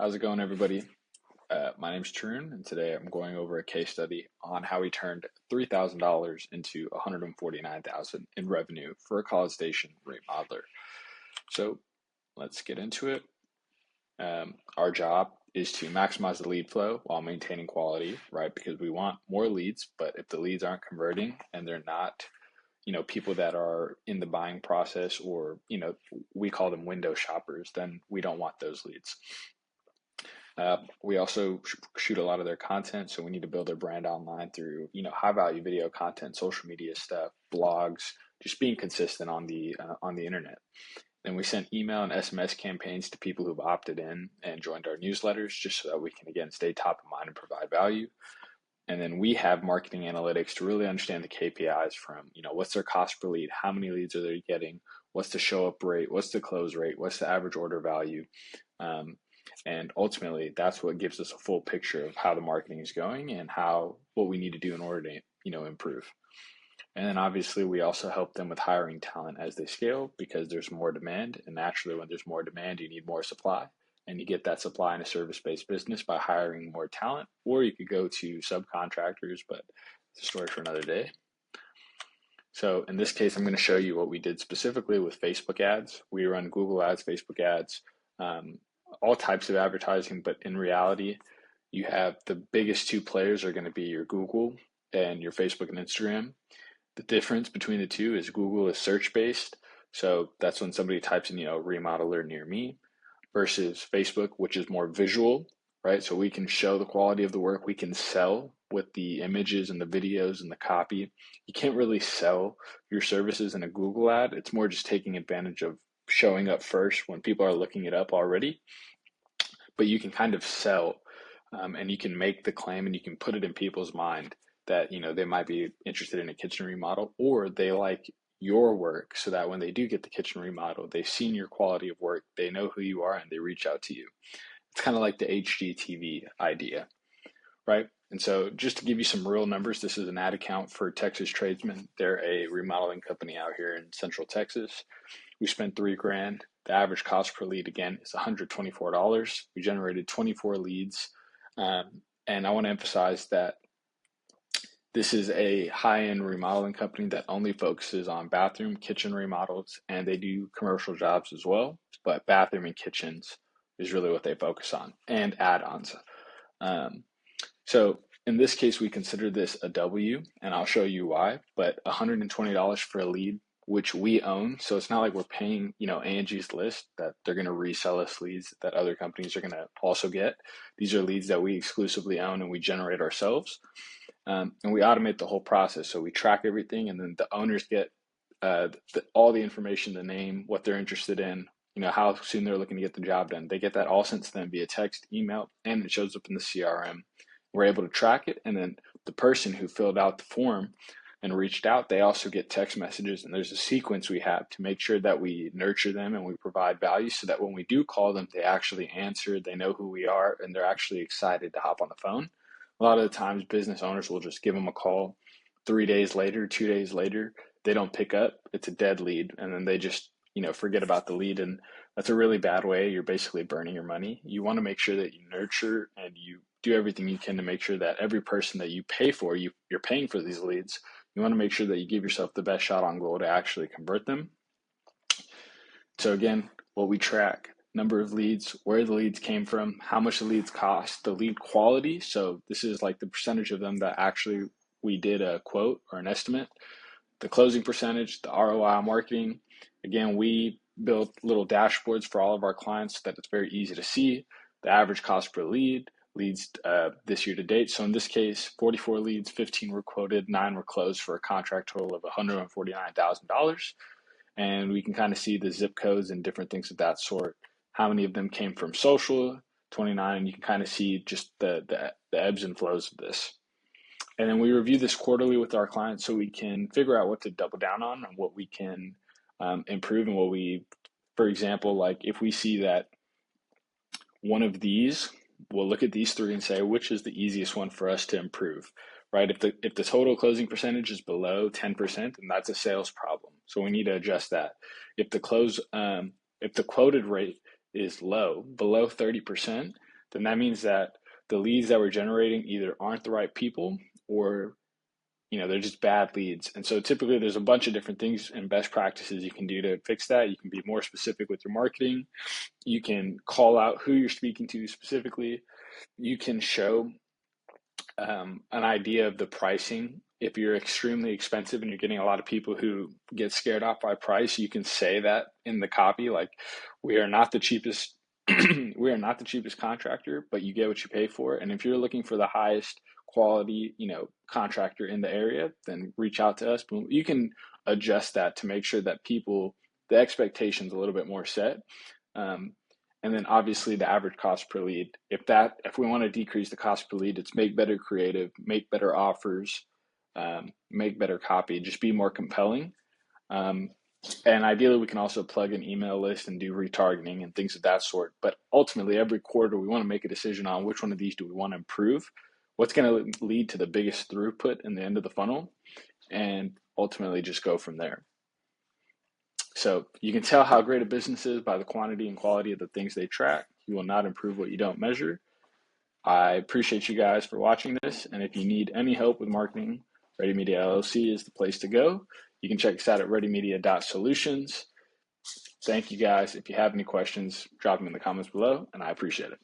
How's it going, everybody? My name's Trun, and today I'm going over a case study on how he turned $3,000 into $149,000 in revenue for a College Station remodeler. So let's get into it. Our job is to maximize the lead flow while maintaining quality, right? Because we want more leads, but if the leads aren't converting and they're not, people that are in the buying process, or, we call them window shoppers, then we don't want those leads. We also shoot a lot of their content, so we need to build their brand online through, high value video content, social media stuff, blogs, just being consistent on the internet. Then we send email and SMS campaigns to people who've opted in and joined our newsletters, just so that we can again stay top of mind and provide value. And then we have marketing analytics to really understand the KPIs from, what's their cost per lead, how many leads are they getting, what's the show up rate, what's the close rate, what's the average order value. And ultimately, that's what gives us a full picture of how the marketing is going and what we need to do in order to, improve. And then obviously, we also help them with hiring talent as they scale, because there's more demand. And naturally, when there's more demand, you need more supply. And you get that supply in a service-based business by hiring more talent, or you could go to subcontractors, but it's a story for another day. So in this case, I'm going to show you what we did specifically with Facebook ads. We run Google ads, Facebook ads, all types of advertising, but in reality, you have the biggest two players are going to be your Google and your Facebook and Instagram. The difference between the two is Google is search-based. So that's when somebody types in, remodeler near me, versus Facebook, which is more visual, right? So we can show the quality of the work. We can sell with the images and the videos and the copy. You can't really sell your services in a Google ad. It's more just taking advantage of showing up first when people are looking it up already. But you can kind of sell, and you can make the claim and you can put it in people's mind that, they might be interested in a kitchen remodel, or they like your work, so that when they do get the kitchen remodel, they've seen your quality of work, they know who you are, and they reach out to you. It's kind of like the HGTV idea, right? And so just to give you some real numbers, this is an ad account for Texas Tradesmen. They're a remodeling company out here in Central Texas. We spent $3,000. The average cost per lead, again, is $124. We generated 24 leads. And I want to emphasize that this is a high-end remodeling company that only focuses on bathroom, kitchen remodels, and they do commercial jobs as well. But bathroom and kitchens is really what they focus on, and add-ons. So in this case, we consider this a W, and I'll show you why. But $120 for a lead, which we own. So it's not like we're paying, Angie's List, that they're going to resell us leads that other companies are going to also get. These are leads that we exclusively own and we generate ourselves. And we automate the whole process. So we track everything, and then the owners get all the information, the name, what they're interested in, how soon they're looking to get the job done. They get that all sent to them via text, email, and it shows up in the CRM. We're able to track it. And then the person who filled out the form and reached out, they also get text messages. And there's a sequence we have to make sure that we nurture them and we provide value, so that when we do call them, they actually answer, they know who we are, and they're actually excited to hop on the phone. A lot of the times, business owners will just give them a call 3 days later, 2 days later, they don't pick up, it's a dead lead, and then they just, forget about the lead. And that's a really bad way. You're basically burning your money. You want to make sure that you nurture and you do everything you can to make sure that every person that you pay for, you're paying for these leads. You want to make sure that you give yourself the best shot on goal to actually convert them. So again, what we track: number of leads, where the leads came from, how much the leads cost, the lead quality. So this is like the percentage of them that actually we did a quote or an estimate, the closing percentage, the ROI marketing. Again, we built little dashboards for all of our clients so that it's very easy to see the average cost per lead, leads this year to date. So in this case, 44 leads, 15 were quoted, 9 were closed, for a contract total of $149,000. And we can kind of see the zip codes and different things of that sort. How many of them came from social, 29, and you can kind of see just the ebbs and flows of this. And then we review this quarterly with our clients, so we can figure out what to double down on and what we can improve, and what we, for example, like if we see that one of these, we'll look at these 3 and say, which is the easiest one for us to improve, right? If the total closing percentage is below 10%, then that's a sales problem. So we need to adjust that. If the quoted rate is low, below 30%, then that means that the leads that we're generating either aren't the right people, or they're just bad leads. And so typically there's a bunch of different things and best practices you can do to fix that. You can be more specific with your marketing. You can call out who you're speaking to specifically. You can show an idea of the pricing. If you're extremely expensive and you're getting a lot of people who get scared off by price, you can say that in the copy, like, we are not the cheapest we are not the cheapest contractor, but you get what you pay for. And if you're looking for the highest quality, contractor in the area, then reach out to us. But you can adjust that to make sure that the expectations a little bit more set. And then obviously the average cost per lead. If we want to decrease the cost per lead, it's make better creative, make better offers, make better copy, just be more compelling. And ideally, we can also plug an email list and do retargeting and things of that sort. But ultimately, every quarter, we want to make a decision on which one of these do we want to improve, what's going to lead to the biggest throughput in the end of the funnel, and ultimately just go from there. So you can tell how great a business is by the quantity and quality of the things they track. You will not improve what you don't measure. I appreciate you guys for watching this. And if you need any help with marketing, Ready Media LLC is the place to go. You can check us out at readymedia.solutions. Thank you guys. If you have any questions, drop them in the comments below, and I appreciate it.